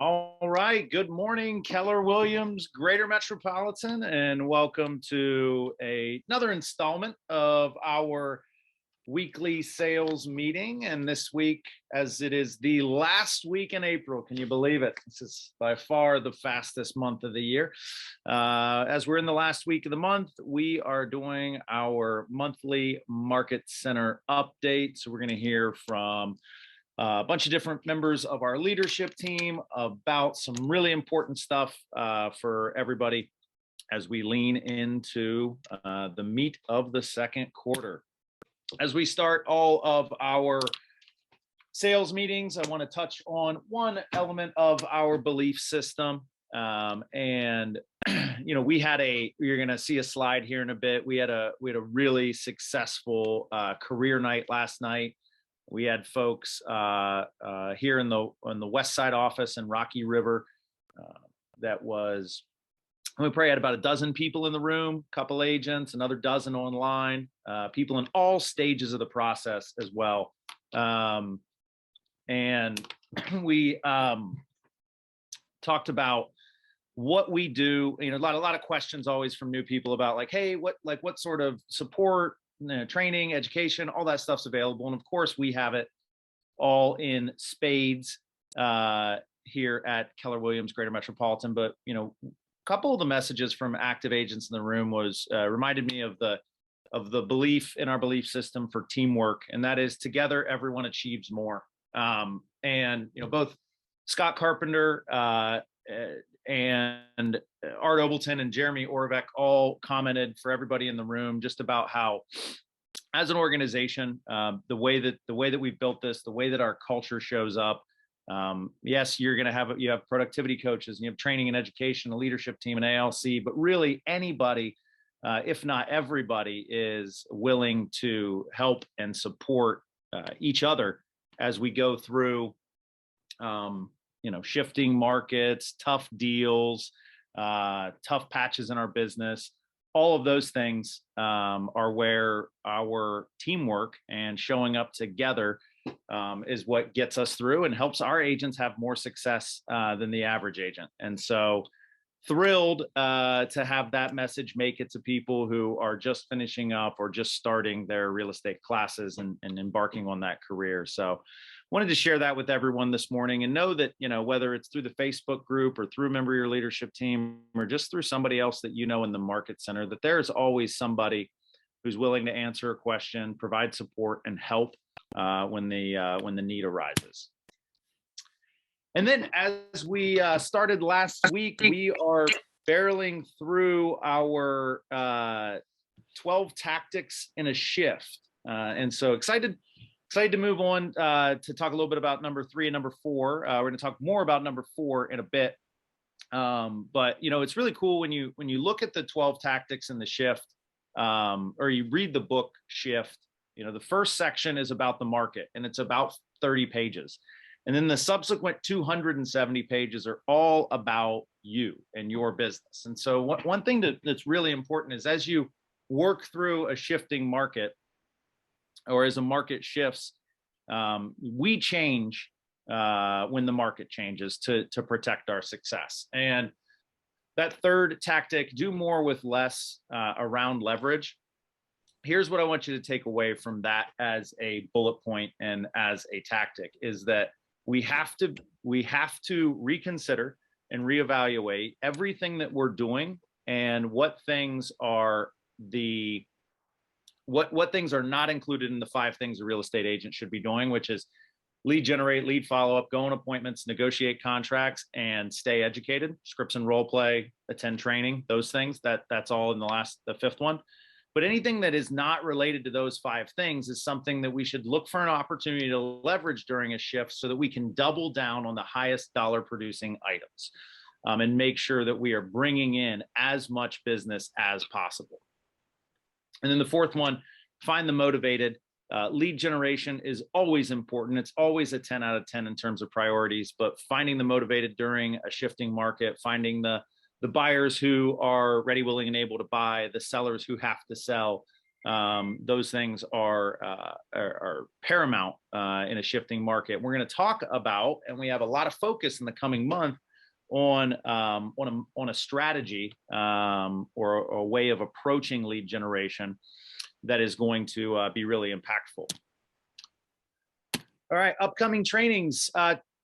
All right. Good morning, Keller Williams, Greater Metropolitan, and welcome to another installment of our weekly sales meeting. And this week, as it is the last week in April, can you believe it? This is by far the fastest month of the year. As we're in the last week of the month, we are doing our monthly market center update. So we're going to hear from a bunch of different members of our leadership team about some really important stuff for everybody as we lean into the meat of the second quarter. As we start all of our sales meetings, I want to touch on one element of our belief system. And we had you're going to see a slide here in a bit. We had a really successful career night last night. We had folks here in the West Side office in Rocky River. We probably had about a dozen people in the room, a couple agents, another dozen online, people in all stages of the process as well. And we talked about what we do. A lot of questions always from new people about like, hey, what sort of support, training, education, all that stuff's available. And of course, we have it all in spades here at Keller Williams Greater Metropolitan. But, a couple of the messages from active agents in the room was reminded me of the belief in our belief system for teamwork. And that is together, everyone achieves more. And both Scott Carpenter and Art Obleton and Jeremy Orvek all commented for everybody in the room just about how, as an organization, the way that we've built this, the way that our culture shows up. Yes, you have productivity coaches, and you have training and education, a leadership team, an ALC, but really anybody, if not everybody, is willing to help and support each other as we go through shifting markets, tough deals, tough patches in our business. All of those things are where our teamwork and showing up together is what gets us through and helps our agents have more success than the average agent. And so thrilled to have that message make it to people who are just finishing up or just starting their real estate classes and embarking on that career. So wanted to share that with everyone this morning, and know that, whether it's through the Facebook group or through a member of your leadership team or just through somebody else that in the market center, that there's always somebody who's willing to answer a question, provide support, and help when the need arises. And then as we started last week, we are barreling through our 12 tactics in a shift. And so excited to move on to talk a little bit about number 3 and number 4. We're going to talk more about number 4 in a bit. But it's really cool when you look at the 12 tactics in the shift, or you read the book Shift. The first section is about the market, and it's about 30 pages. And then the subsequent 270 pages are all about you and your business. And so one thing that's really important is, as you work through a shifting market, or as a market shifts, we change when the market changes to protect our success. And that third tactic, do more with less, around leverage. Here's what I want you to take away from that as a bullet point and as a tactic, is that we have to reconsider and reevaluate everything that we're doing, and what things are what things are not included in the 5 things a real estate agent should be doing, which is lead generate, lead follow-up, go on appointments, negotiate contracts, and stay educated, scripts and role play, attend training, those things. That's all in the 5th one. But anything that is not related to those 5 things is something that we should look for an opportunity to leverage during a shift, so that we can double down on the highest dollar producing items, and make sure that we are bringing in as much business as possible. And then the 4th one, find the motivated. Lead generation is always important. It's always a 10 out of 10 in terms of priorities, but finding the motivated during a shifting market, finding the buyers who are ready, willing, and able to buy, the sellers who have to sell, those things are paramount in a shifting market. We're going to talk about, and we have a lot of focus in the coming month on a strategy or a way of approaching lead generation that is going to be really impactful. All right, upcoming trainings.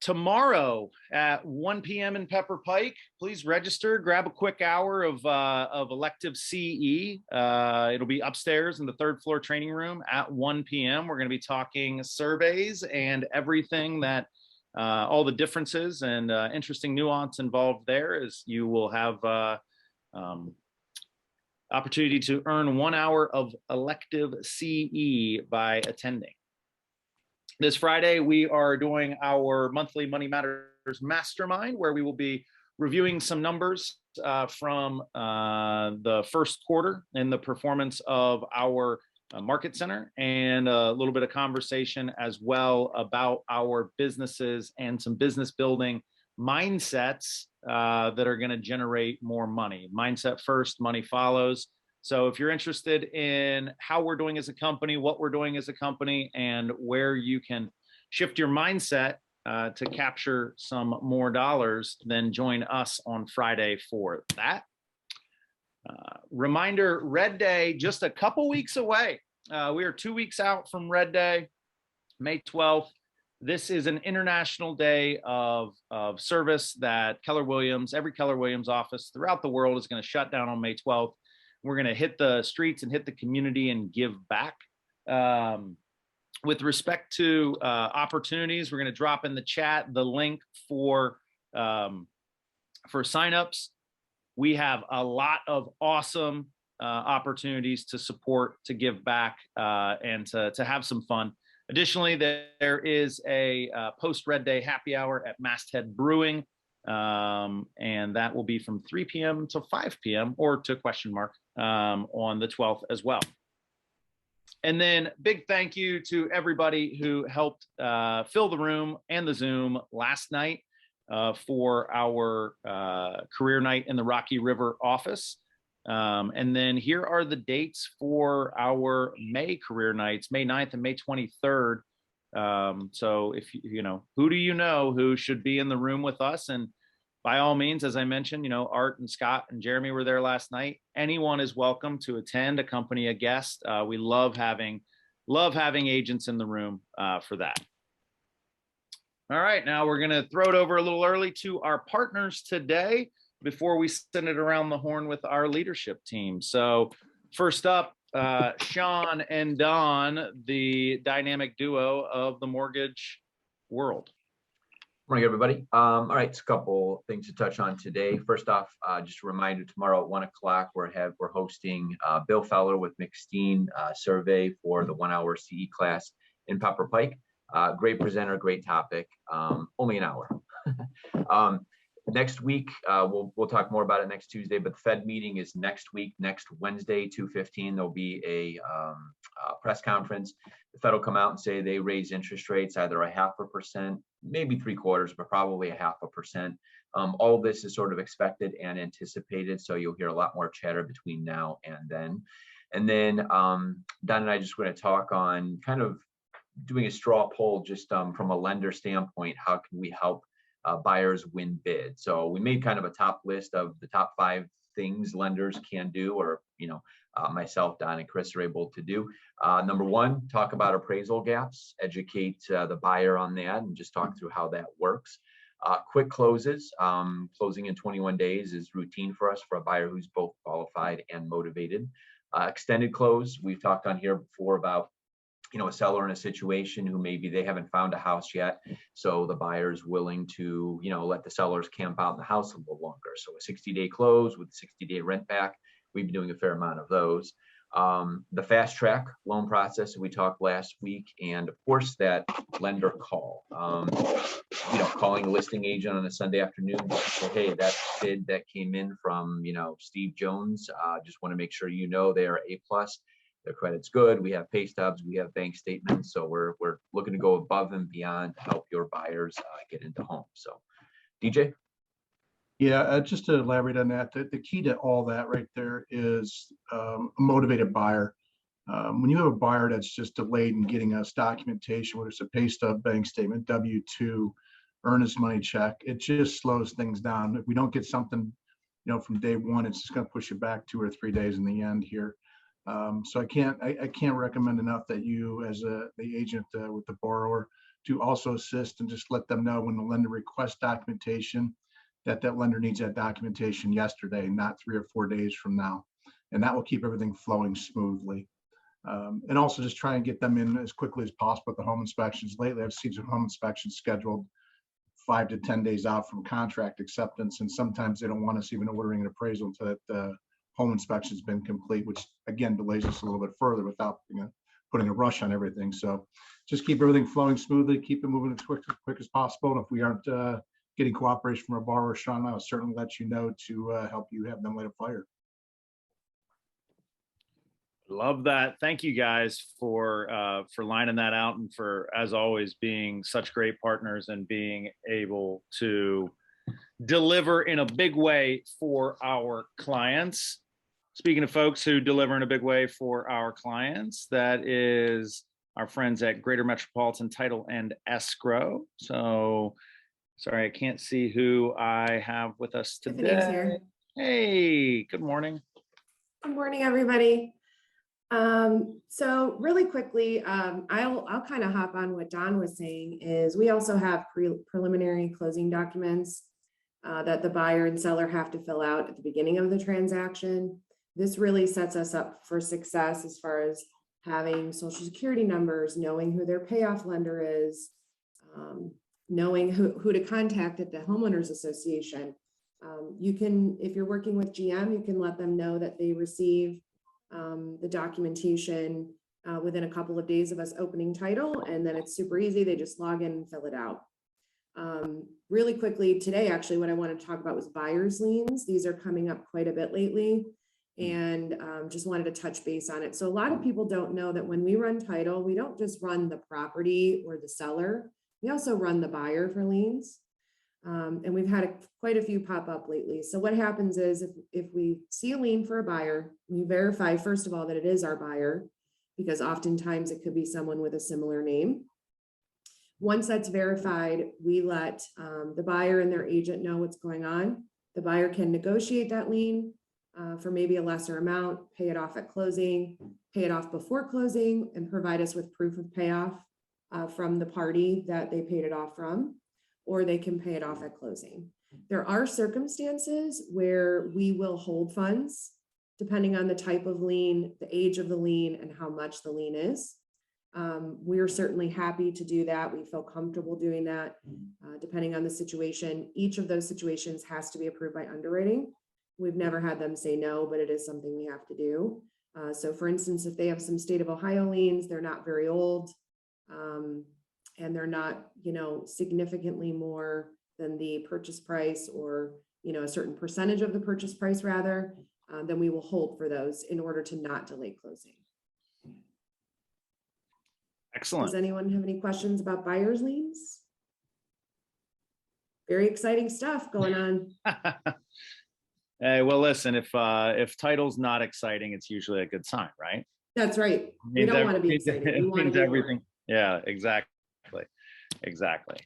Tomorrow at 1 p.m. in Pepper Pike, please register, grab a quick hour of elective CE. It'll be upstairs in the 3rd floor training room at 1 p.m. We're going to be talking surveys and everything that, all the differences and interesting nuance involved there, as you will have opportunity to earn 1 hour of elective CE by attending. This Friday, we are doing our monthly Money Matters Mastermind, where we will be reviewing some numbers from the first quarter and the performance of our market center, and a little bit of conversation as well about our businesses and some business building mindsets that are going to generate more money. Mindset first, money follows. So if you're interested in how we're doing as a company, what we're doing as a company, and where you can shift your mindset to capture some more dollars, then join us on Friday for that. Reminder, Red Day, just a couple weeks away. We are 2 weeks out from Red Day, May 12th. This is an international day of service that Keller Williams, every Keller Williams office throughout the world is going to shut down on May 12th. We're going to hit the streets and hit the community and give back. With respect to opportunities, we're going to drop in the chat the link for signups. We have a lot of awesome opportunities to support, to give back, and to have some fun. Additionally, there is a post-Red Day happy hour at Masthead Brewing, and that will be from 3 p.m. to 5 p.m. or to question mark on the 12th as well. And then big thank you to everybody who helped fill the room and the Zoom last night for our career night in the Rocky River office. And then here are the dates for our May career nights, May 9th and May 23rd. So if you know, who do you know who should be in the room with us? And by all means, as I mentioned, you know, Art and Scott and Jeremy were there last night. Anyone is welcome to attend, accompany a guest. We love having agents in the room for that. All right, now we're going to throw it over a little early to our partners today before we send it around the horn with our leadership team. So first up, Sean and Don, the dynamic duo of the mortgage world. Morning, everybody. All right, it's a couple things to touch on today. First off, just a reminder, tomorrow at 1 o'clock, we're hosting Bill Feller with McSteen survey for the 1 hour CE class in Pepper Pike. Great presenter, great topic, only an hour. Next week, we'll talk more about it next Tuesday, but the Fed meeting is next week, next Wednesday, 2:15. There'll be a press conference. The Fed will come out and say they raise interest rates either 0.5%, maybe 3/4, but probably 0.5%. All of this is sort of expected and anticipated, so you'll hear a lot more chatter between now and then. And then Don and I just want to talk on kind of doing a straw poll just from a lender standpoint. How can we help buyers win bids? So we made kind of a top list of the top 5 things lenders can do, or myself, Don, and Chris are able to do. Number 1, talk about appraisal gaps, educate the buyer on that, and just talk through how that works. Quick closes, closing in 21 days is routine for us for a buyer who's both qualified and motivated. Extended close, we've talked on here before about a seller in a situation who maybe they haven't found a house yet, so the buyer's willing to let the sellers camp out in the house a little longer. So a 60-day close with 60-day rent back, we've been doing a fair amount of those. The fast track loan process we talked last week, and of course that lender call. Calling a listing agent on a Sunday afternoon to say, hey, that bid that came in from Steve Jones, just want to make sure they are A+. Their credit's good. We have pay stubs. We have bank statements. So we're looking to go above and beyond to help your buyers get into homes. So, DJ. Yeah, just to elaborate on that, the key to all that right there is a motivated buyer. When you have a buyer that's just delayed in getting us documentation, whether it's a pay stub, bank statement, W-2, earnest money check, it just slows things down. If we don't get something, from day one, it's just going to push it back 2 or 3 days in the end here. So I can't recommend enough that you, as the agent with the borrower, to also assist and just let them know when the lender requests documentation that lender needs that documentation yesterday, not 3 or 4 days from now, and that will keep everything flowing smoothly. And also just try and get them in as quickly as possible with the home inspections. Lately, I've seen some home inspections scheduled 5 to 10 days out from contract acceptance, and sometimes they don't want us even ordering an appraisal until that home inspection has been complete, which again delays us a little bit further without putting a rush on everything. So just keep everything flowing smoothly, keep it moving as quick as possible. And if we aren't getting cooperation from our borrower, Sean, I'll certainly let you know to help you have them light a fire. Love that. Thank you guys for lining that out, and for, as always, being such great partners and being able to deliver in a big way for our clients. Speaking of folks who deliver in a big way for our clients, that is our friends at Greater Metropolitan Title and Escrow. So sorry, I can't see who I have with us today. Tiffany's here. Hey, good morning. Good morning, everybody. So really quickly, I'll kind of hop on what Don was saying. Is we also have preliminary closing documents that the buyer and seller have to fill out at the beginning of the transaction. This really sets us up for success as far as having social security numbers, knowing who their payoff lender is, knowing who to contact at the homeowners association. You can, if you're working with GM, you can let them know that they receive the documentation within a couple of days of us opening title, and then it's super easy. They just log in and fill it out. Really quickly today, actually, what I want to talk about was buyer's liens. These are coming up quite a bit lately, and just wanted to touch base on it. So a lot of people don't know that when we run title, we don't just run the property or the seller, we also run the buyer for liens. And we've had quite a few pop up lately. So what happens is if we see a lien for a buyer, we verify, first of all, that it is our buyer, because oftentimes it could be someone with a similar name. Once that's verified, we let the buyer and their agent know what's going on. The buyer can negotiate that lien for maybe a lesser amount, pay it off at closing, pay it off before closing, and provide us with proof of payoff from the party that they paid it off from, or they can pay it off at closing. There are circumstances where we will hold funds depending on the type of lien, the age of the lien, and how much the lien is. We're certainly happy to do that. We feel comfortable doing that depending on the situation. Each of those situations has to be approved by underwriting. We've never had them say no, but it is something we have to do. So for instance, if they have some state of Ohio liens, they're not very old, and they're not, significantly more than the purchase price, or, a certain percentage of the purchase price rather, then we will hold for those in order to not delay closing. Excellent. Does anyone have any questions about buyer's liens? Very exciting stuff going on. Hey, well, listen, if title's not exciting, it's usually a good sign, right? That's right. We don't want to be excited. We want to be everything. Yeah, exactly.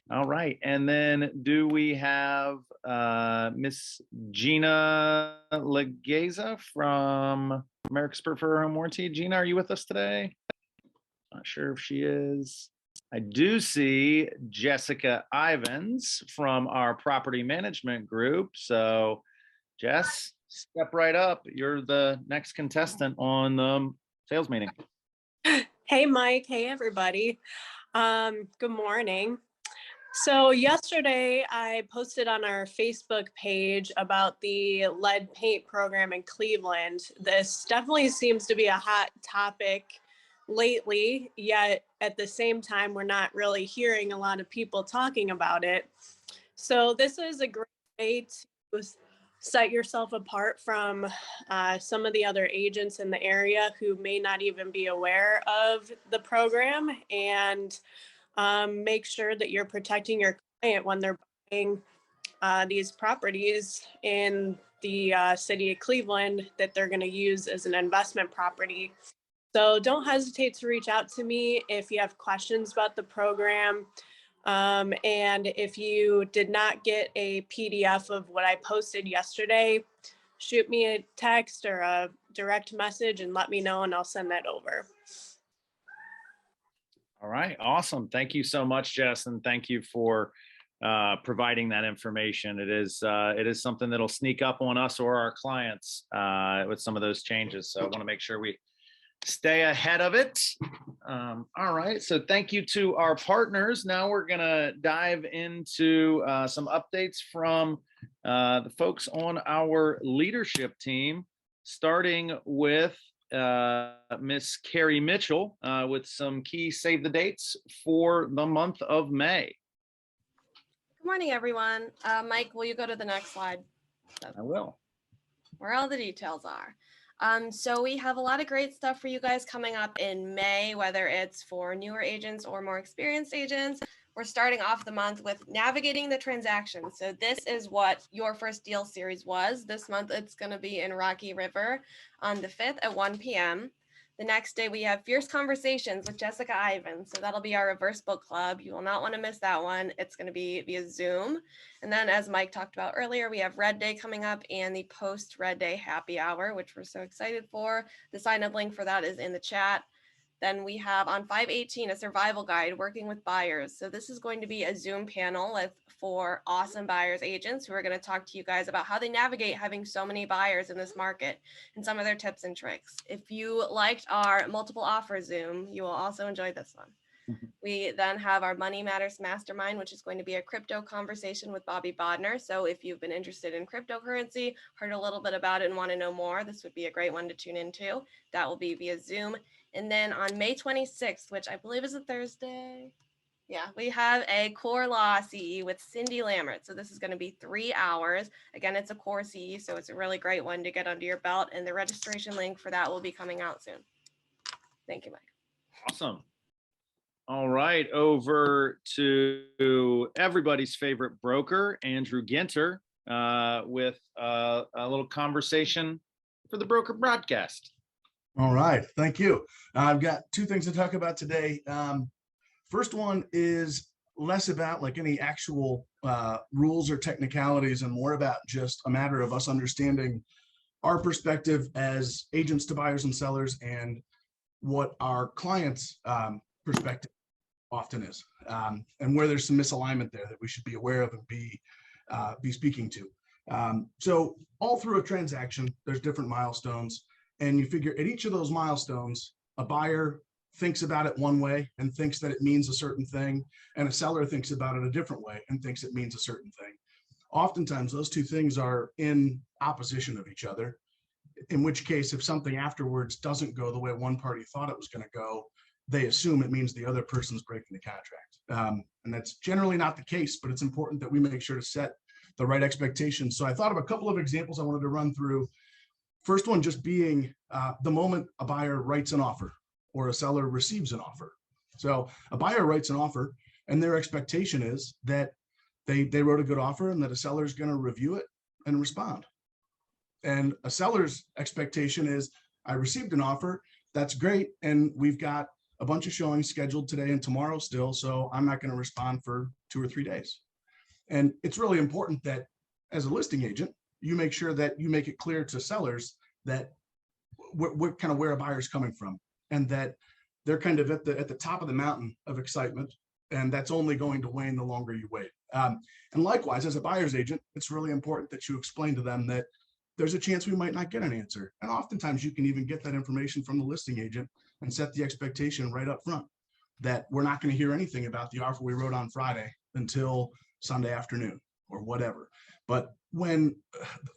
All right. And then do we have Miss Gina Legeza from America's Preferred Home Warranty? Gina, are you with us today? Not sure if she is. I do see Jessica Ivans from our property management group. So Jess, step right up. You're the next contestant on the sales meeting. Hey, Mike. Hey, everybody. Good morning. So yesterday I posted on our Facebook page about the lead paint program in Cleveland. This definitely seems to be a hot topic lately, yet at the same time, we're not really hearing a lot of people talking about it. So this is a great way to set yourself apart from some of the other agents in the area who may not even be aware of the program, and make sure that you're protecting your client when they're buying these properties in the city of Cleveland that they're going to use as an investment property. So don't hesitate to reach out to me if you have questions about the program. And if you did not get a PDF of what I posted yesterday, shoot me a text or a direct message and let me know, and I'll send that over. All right, awesome. Thank you so much, Jess, and thank you for providing that information. It is something that'll sneak up on us or our clients with some of those changes. So I want to make sure we stay ahead of it. All right, so thank you to our partners. Now we're gonna dive into some updates from the folks on our leadership team, starting with Miss Kari Mitchell with some key save the dates for the month of May. Good morning, everyone. Mike, will you go to the next slide? I will. Where all the details are. So we have a lot of great stuff for you guys coming up in May, whether it's for newer agents or more experienced agents. We're starting off the month with navigating the transaction. So this is what Your First Deal series was. This month it's going to be in Rocky River on the 5th at 1 p.m. The next day we have Fierce Conversations with Jessica Ivan. So that'll be our reverse book club. You will not want to miss that one. It's going to be via Zoom. And then as Mike talked about earlier, we have Red Day coming up and the post Red Day happy hour, which we're so excited for. The sign up link for that is in the chat. Then we have on 5/18 a survival guide working with buyers. So this is going to be a Zoom panel with 4 awesome buyers agents who are going to talk to you guys about how they navigate having so many buyers in this market and some of their tips and tricks. If you liked our multiple offer Zoom, you will also enjoy this one. We then have our Money Matters Mastermind, which is going to be a crypto conversation with Bobby Bodner. So if you've been interested in cryptocurrency, heard a little bit about it and want to know more, this would be a great one to tune into. That will be via Zoom. And then on May 26th, which I believe is a Thursday, yeah, we have a core law CE with Cindy Lammert. So this is going to be 3 hours. Again, it's a core CE, so it's a really great one to get under your belt. And the registration link for that will be coming out soon. Thank you, Mike. Awesome. All right, over to everybody's favorite broker, Andrew Ginter, with a little conversation for the broker broadcast. All right, thank you. I've got 2 things to talk about today. First one is less about like any actual rules or technicalities and more about just a matter of us understanding our perspective as agents to buyers and sellers and what our clients' perspective often is, and where there's some misalignment there that we should be aware of and be speaking to. So all through a transaction, there's different milestones, and you figure at each of those milestones, a buyer thinks about it one way and thinks that it means a certain thing, and a seller thinks about it a different way and thinks it means a certain thing. Oftentimes, those 2 things are in opposition of each other, in which case, if something afterwards doesn't go the way one party thought it was going to go, they assume it means the other person's breaking the contract. And that's generally not the case, but it's important that we make sure to set the right expectations. So I thought of a couple of examples I wanted to run through. First one just being the moment a buyer writes an offer or a seller receives an offer. So a buyer writes an offer and their expectation is that they wrote a good offer and that a seller is going to review it and respond. And a seller's expectation is, I received an offer, that's great, and we've got a bunch of showings scheduled today and tomorrow still, so I'm not going to respond for 2 or 3 days. And it's really important that as a listing agent, you make sure that you make it clear to sellers that what kind of where a buyer's coming from, and that they're kind of at the top of the mountain of excitement, and that's only going to wane the longer you wait. And likewise, as a buyer's agent, it's really important that you explain to them that there's a chance we might not get an answer. And oftentimes you can even get that information from the listing agent and set the expectation right up front that we're not going to hear anything about the offer we wrote on Friday until Sunday afternoon or whatever. But when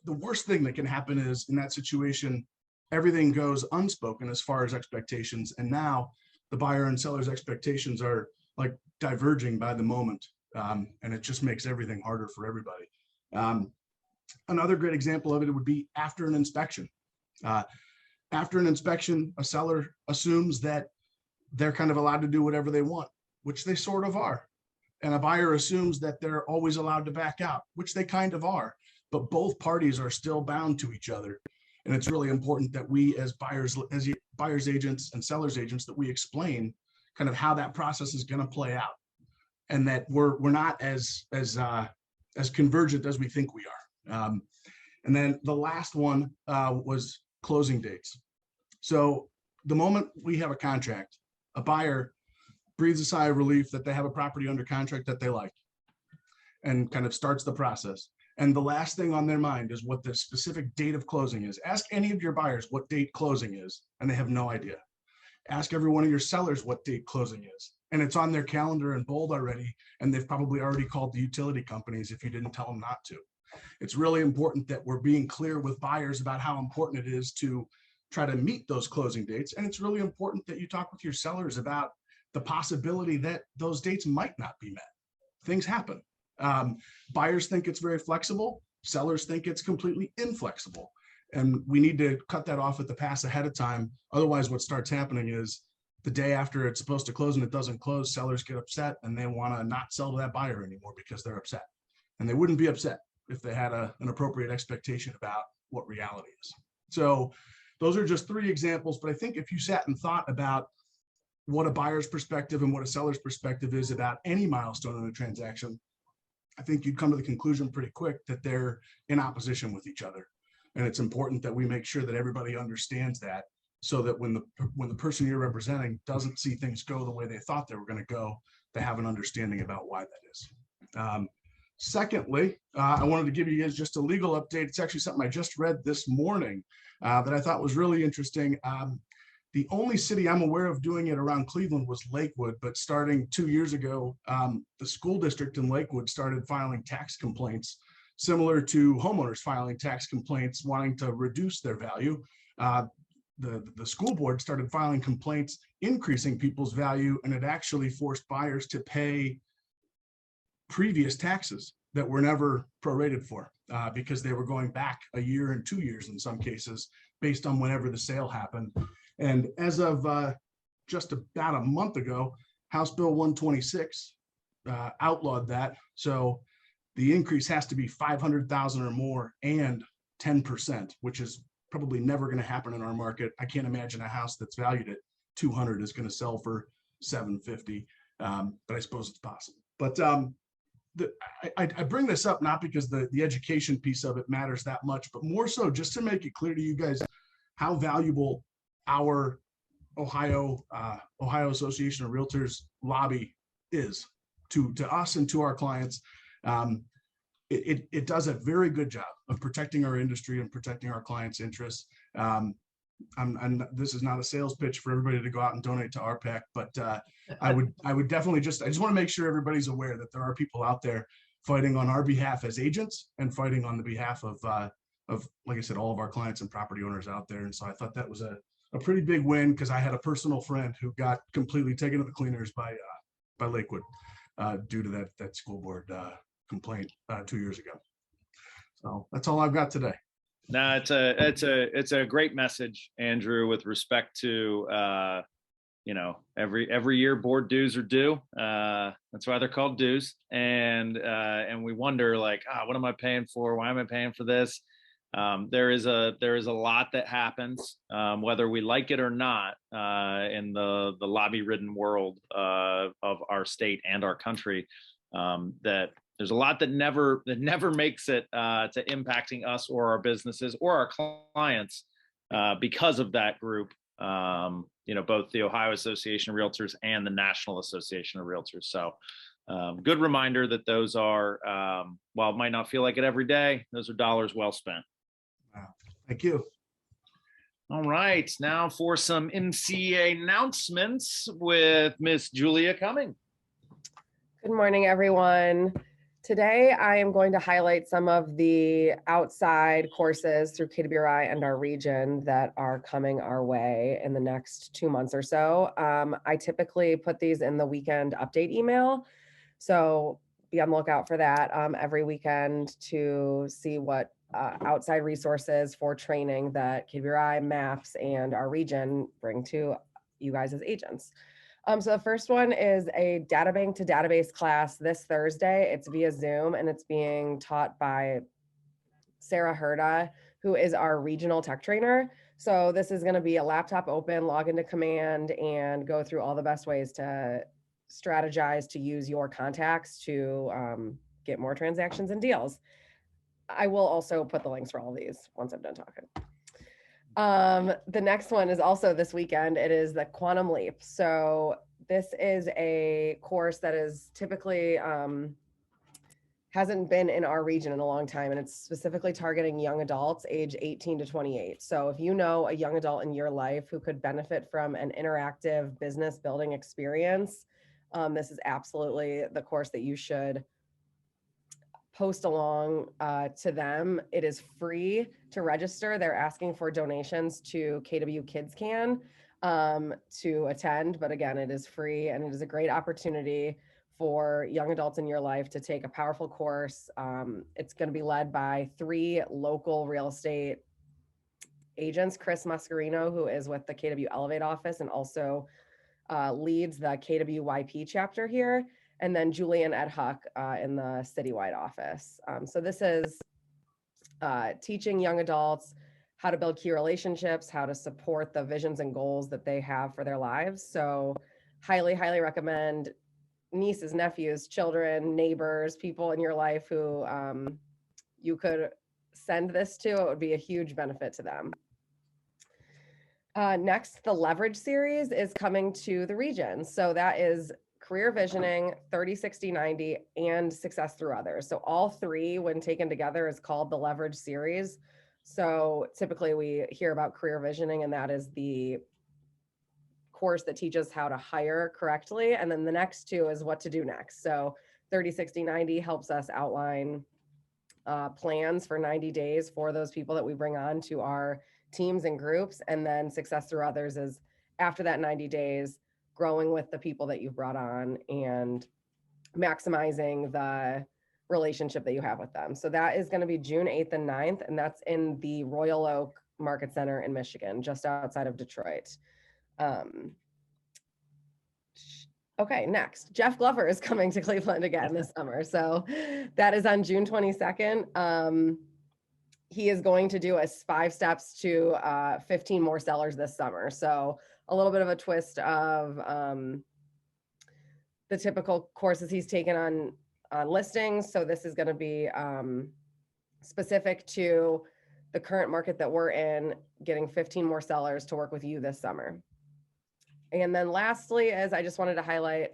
the worst thing that can happen is in that situation, everything goes unspoken as far as expectations. And now the buyer and seller's expectations are like diverging by the moment. And it just makes everything harder for everybody. Another great example of it would be after an inspection. After an inspection, a seller assumes that they're kind of allowed to do whatever they want, which they sort of are. And a buyer assumes that they're always allowed to back out, which they kind of are, but both parties are still bound to each other. And it's really important that we as buyers agents and sellers agents, that we explain kind of how that process is going to play out, and that we're not as convergent as we think we are. And then the last one was closing dates. So the moment we have a contract, a buyer breathes a sigh of relief that they have a property under contract that they like, and kind of starts the process. And the last thing on their mind is what the specific date of closing is. Ask any of your buyers what date closing is, and they have no idea. Ask every one of your sellers what date closing is, and it's on their calendar in bold already, and they've probably already called the utility companies if you didn't tell them not to. It's really important that we're being clear with buyers about how important it is to try to meet those closing dates. And it's really important that you talk with your sellers about the possibility that those dates might not be met. Things happen. Buyers think it's very flexible. Sellers think it's completely inflexible. And we need to cut that off at the pass ahead of time. Otherwise, what starts happening is the day after it's supposed to close and it doesn't close, sellers get upset and they want to not sell to that buyer anymore because they're upset. And they wouldn't be upset if they had an appropriate expectation about what reality is. So those are just 3 examples. But I think if you sat and thought about what a buyer's perspective and what a seller's perspective is about any milestone in a transaction, I think you'd come to the conclusion pretty quick that they're in opposition with each other. And it's important that we make sure that everybody understands that, so that when the person you're representing doesn't see things go the way they thought they were going to go, they have an understanding about why that is. Secondly, I wanted to give you guys just a legal update. It's actually something I just read this morning that I thought was really interesting. The only city I'm aware of doing it around Cleveland was Lakewood, but starting 2 years ago, the school district in Lakewood started filing tax complaints, similar to homeowners filing tax complaints wanting to reduce their value. The school board started filing complaints increasing people's value, and it actually forced buyers to pay previous taxes that were never prorated for because they were going back a year and 2 years in some cases based on whenever the sale happened. And as of just about a month ago, House Bill 126 outlawed that. So the increase has to be 500,000 or more and 10%, which is probably never going to happen in our market. I can't imagine a house that's valued at 200 is going to sell for 750, but I suppose it's possible. But I bring this up not because the education piece of it matters that much, but more so just to make it clear to you guys how valuable our Ohio Association of Realtors lobby is to us and to our clients. It does a very good job of protecting our industry and protecting our clients' interests. This is not a sales pitch for everybody to go out and donate to RPAC, but I would definitely I just want to make sure everybody's aware that there are people out there fighting on our behalf as agents and fighting on the behalf of like I said, all of our clients and property owners out there. And so I thought that was a pretty big win, because I had a personal friend who got completely taken to the cleaners by Lakewood due to that school board complaint 2 years ago. So that's all I've got today. No, it's a great message, Andrew, with respect to every year board dues are due. That's why they're called dues. And we wonder, like, what am I paying for? Why am I paying for this? There is a lot that happens, whether we like it or not, in the lobby-ridden world of our state and our country. That there's a lot that never makes it to impacting us or our businesses or our clients because of that group. Both the Ohio Association of Realtors and the National Association of Realtors. So good reminder that those are, while it might not feel like it every day, those are dollars well spent. Wow. Thank you. All right, now for some MCA-nouncements with Miss Julia Cumming. Good morning, everyone. Today, I am going to highlight some of the outside courses through KWI and our region that are coming our way in the next 2 months or so. I typically put these in the weekend update email, so be on the lookout for that every weekend to see what outside resources for training that KWI, MAPS, and our region bring to you guys as agents. So the first one is a data bank to database class this Thursday. It's via Zoom, and it's being taught by Sarah Herda, who is our regional tech trainer. So this is going to be a laptop open, log into Command, and go through all the best ways to strategize to use your contacts to get more transactions and deals. I will also put the links for all these once I'm done talking. The next one is also this weekend. It is the Quantum Leap. So this is a course that is typically hasn't been in our region in a long time, and it's specifically targeting young adults age 18 to 28. So if you know a young adult in your life who could benefit from an interactive business building experience, this is absolutely the course that you should post along to them. It is free to register. They're asking for donations to KW Kids Can to attend, but again, it is free, and it is a great opportunity for young adults in your life to take a powerful course. It's going to be led by 3 local real estate agents, Chris Mascarino, who is with the KW Elevate office and also leads the KWYP chapter here, and then Julian Ed Huck in the citywide office. So this is teaching young adults how to build key relationships, how to support the visions and goals that they have for their lives. So highly, highly recommend nieces, nephews, children, neighbors, people in your life who you could send this to. It would be a huge benefit to them. Next, the Leverage series is coming to the region. So that is career visioning, 30, 60, 90, and success through others. So all 3, when taken together, is called the Leverage series. So typically we hear about career visioning, and that is the course that teaches how to hire correctly. And then the next 2 is what to do next. So 30, 60, 90 helps us outline plans for 90 days for those people that we bring on to our teams and groups. And then success through others is after that 90 days, growing with the people that you've brought on and maximizing the relationship that you have with them. So that is going to be June 8th and 9th, and that's in the Royal Oak Market Center in Michigan, just outside of Detroit. Okay, next, Jeff Glover is coming to Cleveland again this summer. So that is on June 22nd. He is going to do a 5 steps to 15 more sellers this summer. So a little bit of a twist of the typical courses he's taken on listings. So this is going to be specific to the current market that we're in, getting 15 more sellers to work with you this summer. And then lastly, is I just wanted to highlight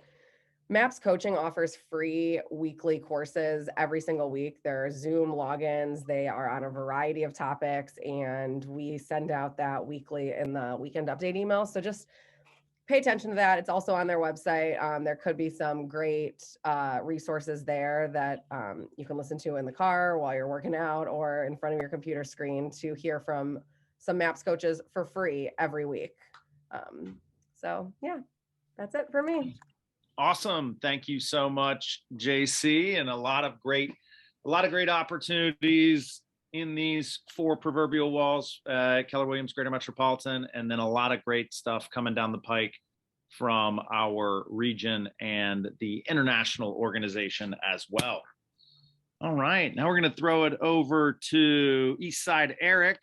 MAPS Coaching offers free weekly courses every single week. There are Zoom logins. They are on a variety of topics, and we send out that weekly in the weekend update email. So just pay attention to that. It's also on their website. There could be some great resources there that you can listen to in the car while you're working out or in front of your computer screen to hear from some MAPS coaches for free every week. So yeah, that's it for me. Awesome. Thank you so much, JC, and a lot of great opportunities in these 4 proverbial walls, Keller Williams, Greater Metropolitan, and then a lot of great stuff coming down the pike from our region and the international organization as well. All right, now we're going to throw it over to Eastside Eric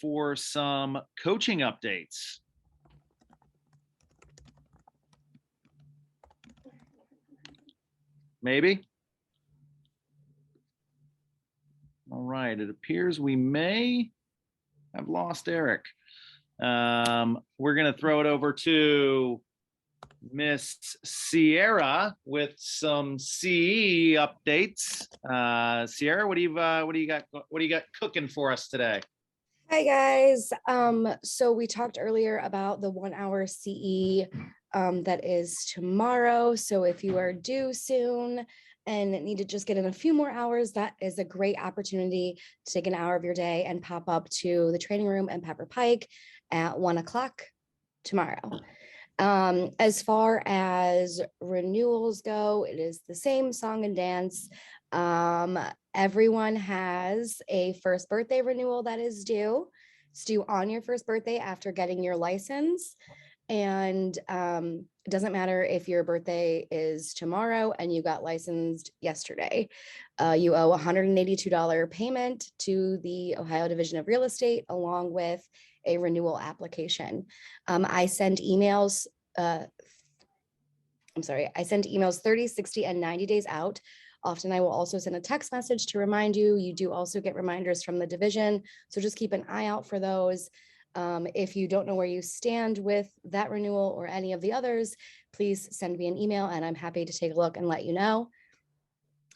for some coaching updates. Maybe. All right, it appears we may have lost Eric. We're going to throw it over to Miss Ceara with some CE updates. Ceara, what do you got cooking for us today? Hi guys. So we talked earlier about the 1 hour CE that is tomorrow. So if you are due soon and need to just get in a few more hours, that is a great opportunity to take an hour of your day and pop up to the training room in Pepper Pike at 1 o'clock tomorrow. As far as renewals go, it is the same song and dance. Everyone has a first birthday renewal that is due. It's due on your first birthday after getting your license. And it doesn't matter if your birthday is tomorrow and you got licensed yesterday. You owe $182 payment to the Ohio Division of Real Estate along with a renewal application. I send emails, I send emails 30, 60, and 90 days out. Often I will also send a text message to remind you. You do also get reminders from the division, so just keep an eye out for those. If you don't know where you stand with that renewal or any of the others, please send me an email and I'm happy to take a look and let you know.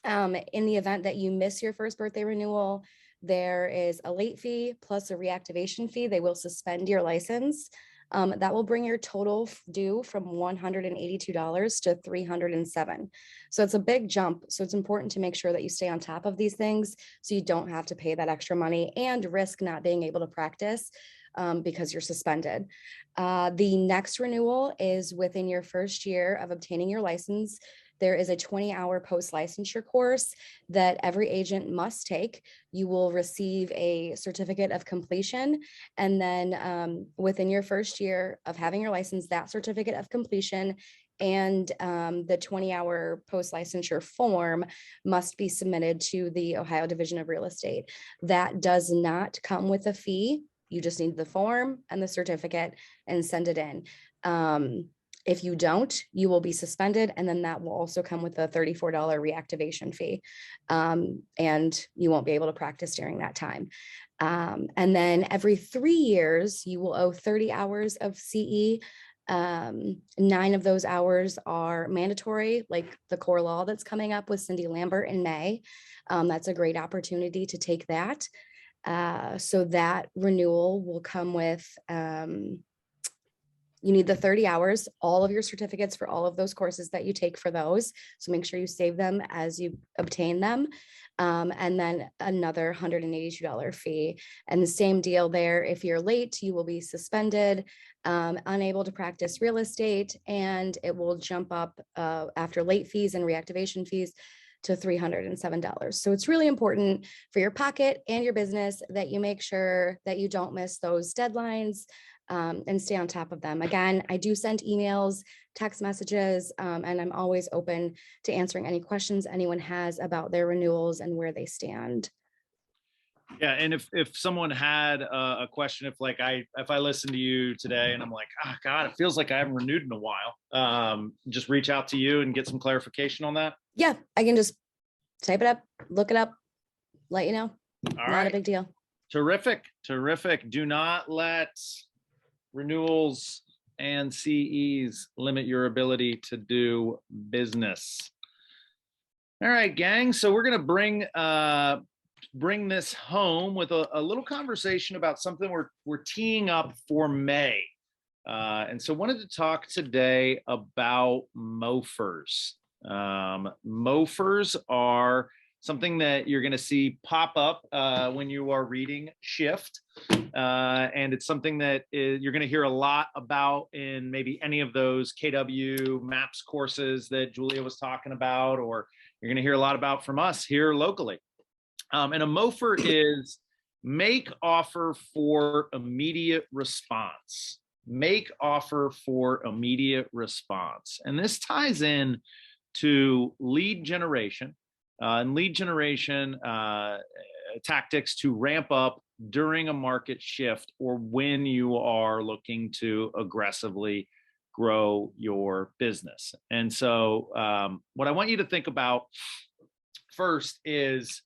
In the event that you miss your first birthday renewal, there is a late fee plus a reactivation fee. They will suspend your license. That will bring your total due from $182 to $307. So it's a big jump. So it's important to make sure that you stay on top of these things so you don't have to pay that extra money and risk not being able to practice because you're suspended. The next renewal is within your first year of obtaining your license. There is a 20-hour post-licensure course that every agent must take. You will receive a certificate of completion. And then within your first year of having your license, that certificate of completion and the 20-hour post-licensure form must be submitted to the Ohio Division of Real Estate. That does not come with a fee. You just need the form and the certificate and send it in. If you don't, you will be suspended, and then that will also come with a $34 reactivation fee, and you won't be able to practice during that time. And then every 3 years, you will owe 30 hours of CE. 9 of those hours are mandatory, like the core law that's coming up with Cindy Lambert in May. That's a great opportunity to take that. So that renewal will come with, you need the 30 hours, all of your certificates for all of those courses that you take for those. So make sure you save them as you obtain them. And then another $182 fee. And the same deal there. If you're late, you will be suspended, unable to practice real estate, and it will jump up after late fees and reactivation fees to $307. So it's really important for your pocket and your business that you make sure that you don't miss those deadlines and stay on top of them. Again, I do send emails, text messages, and I'm always open to answering any questions anyone has about their renewals and where they stand. Yeah, and if someone had a question, if I listen to you today and I'm like, oh God, it feels like I haven't renewed in a while, just reach out to you and get some clarification on that. Yeah, I can just type it up, look it up, let you know. All Not right. a big deal. Terrific. Do not let renewals and CEs limit your ability to do business. All right, gang. So we're going to bring this home with a little conversation about something we're teeing up for May. And so wanted to talk today about Mofirs. Mofirs are something that you're going to see pop up when you are reading Shift. And it's something that you're going to hear a lot about in maybe any of those KW MAPS courses that Julia was talking about, or you're going to hear a lot about from us here locally. And a Mofir is make offer for immediate response. Make offer for immediate response. And this ties in to lead generation and lead generation tactics to ramp up during a market shift or when you are looking to aggressively grow your business. And so what I want you to think about first is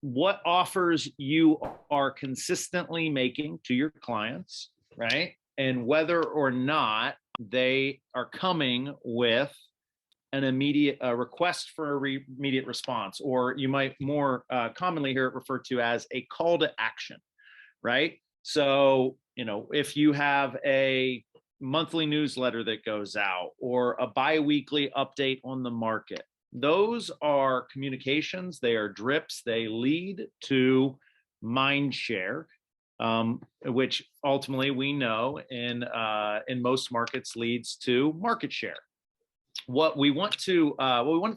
what offers you are consistently making to your clients, right? And whether or not they are coming with an immediate request for immediate response, or you might more commonly hear it referred to as a call to action, right? So, if you have a monthly newsletter that goes out or a bi-weekly update on the market, those are communications, they are drips, they lead to mind share, which ultimately we know in most markets leads to market share. What we want to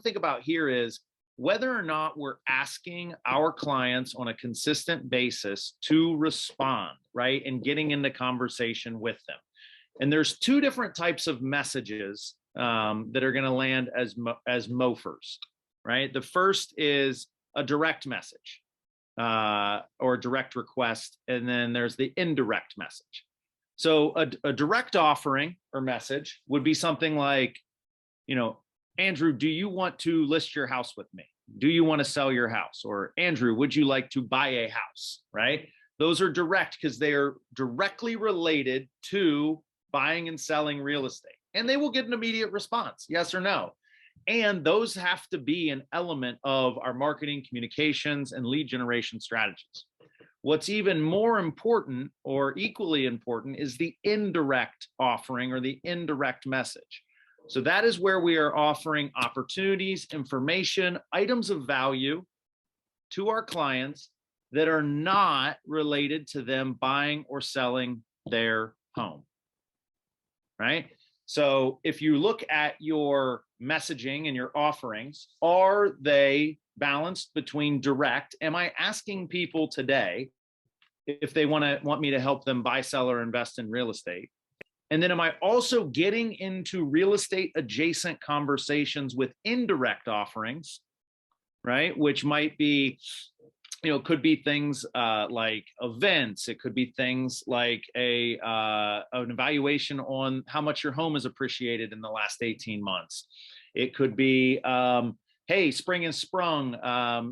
think about here is whether or not we're asking our clients on a consistent basis to respond, right? And getting into conversation with them. And there's two different types of messages that are going to land as Mofirs, right? The first is a direct message or a direct request, and then there's the indirect message. So a direct offering or message would be something like, you know, Andrew, do you want to list your house with me? Do you want to sell your house? Or Andrew, would you like to buy a house, right? Those are direct because they are directly related to buying and selling real estate. And they will get an immediate response, yes or no. And those have to be an element of our marketing, communications, and lead generation strategies. What's even more important or equally important is the indirect offering or the indirect message. So that is where we are offering opportunities, information, items of value to our clients that are not related to them buying or selling their home, right? So if you look at your messaging and your offerings, are they balanced between direct? Am I asking people today if they want me to help them buy, sell, or invest in real estate? And then am I also getting into real estate adjacent conversations with indirect offerings, right? Which might be, you know, could be things like events. It could be things like an evaluation on how much your home has appreciated in the last 18 months. It could be, hey, spring has sprung.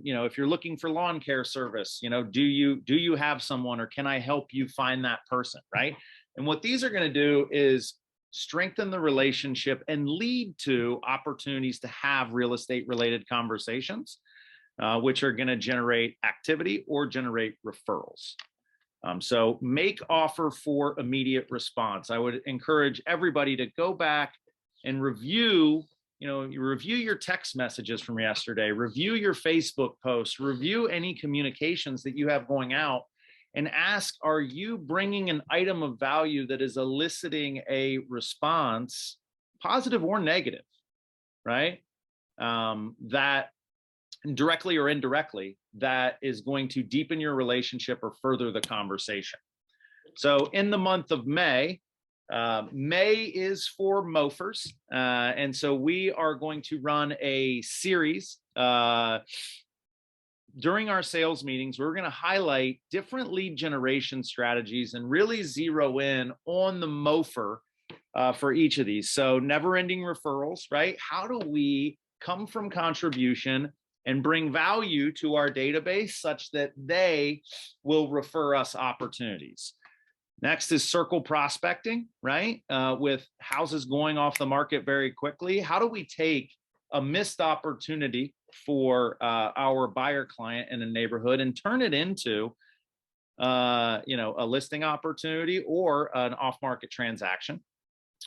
You know, if you're looking for lawn care service, you know, do you have someone, or can I help you find that person, right? And what these are going to do is strengthen the relationship and lead to opportunities to have real estate related conversations, which are going to generate activity or generate referrals. So make offer for immediate response. I would encourage everybody to go back and review, review your text messages from yesterday, review your Facebook posts, review any communications that you have going out, and ask, are you bringing an item of value that is eliciting a response, positive or negative, right? That directly or indirectly, that is going to deepen your relationship or further the conversation. So in the month of May, May is for Mofirs. And so we are going to run a series during our sales meetings. We're going to highlight different lead generation strategies and really zero in on the Mofir for each of these. So never-ending referrals, right? How do we come from contribution and bring value to our database such that they will refer us opportunities? Next is circle prospecting, right? With houses going off the market very quickly, how do we take a missed opportunity for our buyer client in a neighborhood and turn it into a listing opportunity or an off-market transaction?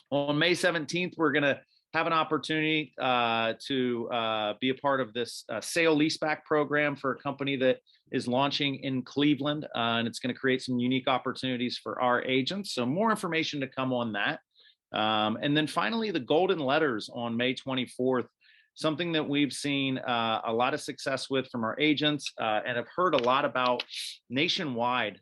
On May 17th, we're going to have an opportunity to be a part of this sale leaseback program for a company that is launching in Cleveland, and it's going to create some unique opportunities for our agents. So more information to come on that. And then finally, the golden letters on May 24th, something that we've seen a lot of success with from our agents and have heard a lot about nationwide,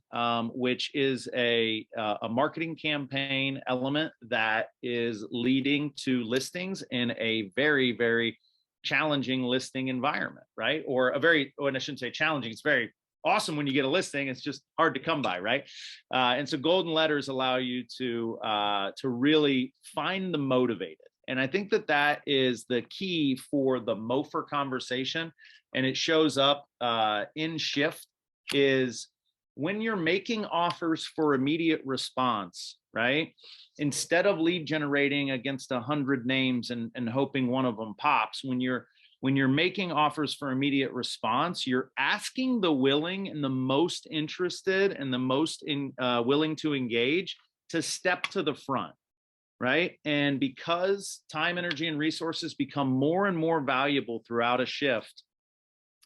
which is a marketing campaign element that is leading to listings in a very, very challenging listing environment, right? Or I shouldn't say challenging, it's very awesome when you get a listing, it's just hard to come by, right? And so golden letters allow you to really find the motivated. And I think that is the key for the Mofir conversation. And it shows up in Shift is when you're making offers for immediate response, right? Instead of lead generating against 100 names and hoping one of them pops, when you're making offers for immediate response, you're asking the willing and the most interested and the most willing to engage to step to the front. Right. And because time, energy, and resources become more and more valuable throughout a shift,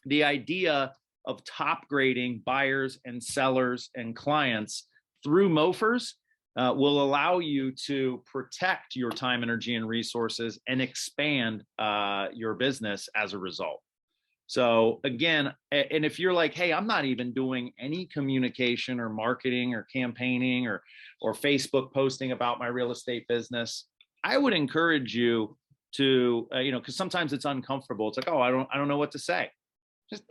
the idea of top grading buyers and sellers and clients through Mofirs will allow you to protect your time, energy, and resources and expand your business as a result. So again, and if you're like, hey, I'm not even doing any communication or marketing or campaigning or Facebook posting about my real estate business, I would encourage you to, because sometimes it's uncomfortable. It's like, oh, I don't know what to say. Just,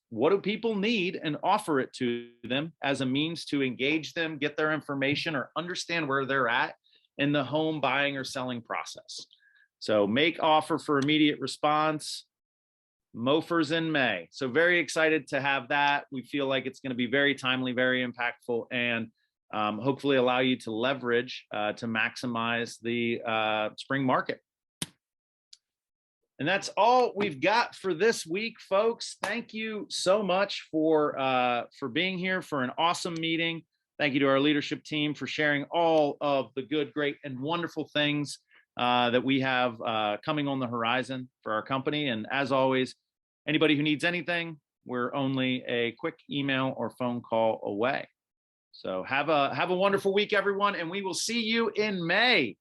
what do people need, and offer it to them as a means to engage them, get their information, or understand where they're at in the home buying or selling process. So make offer for immediate response. Mofirs in May. So very excited to have that. We feel like it's going to be very timely, very impactful, and hopefully allow you to leverage to maximize the spring market. And that's all we've got for this week, folks. Thank you so much for being here for an awesome meeting. Thank you to our leadership team for sharing all of the good, great, and wonderful things that we have coming on the horizon for our company. And as always, anybody who needs anything, we're only a quick email or phone call away. So have a wonderful week, everyone, and we will see you in May.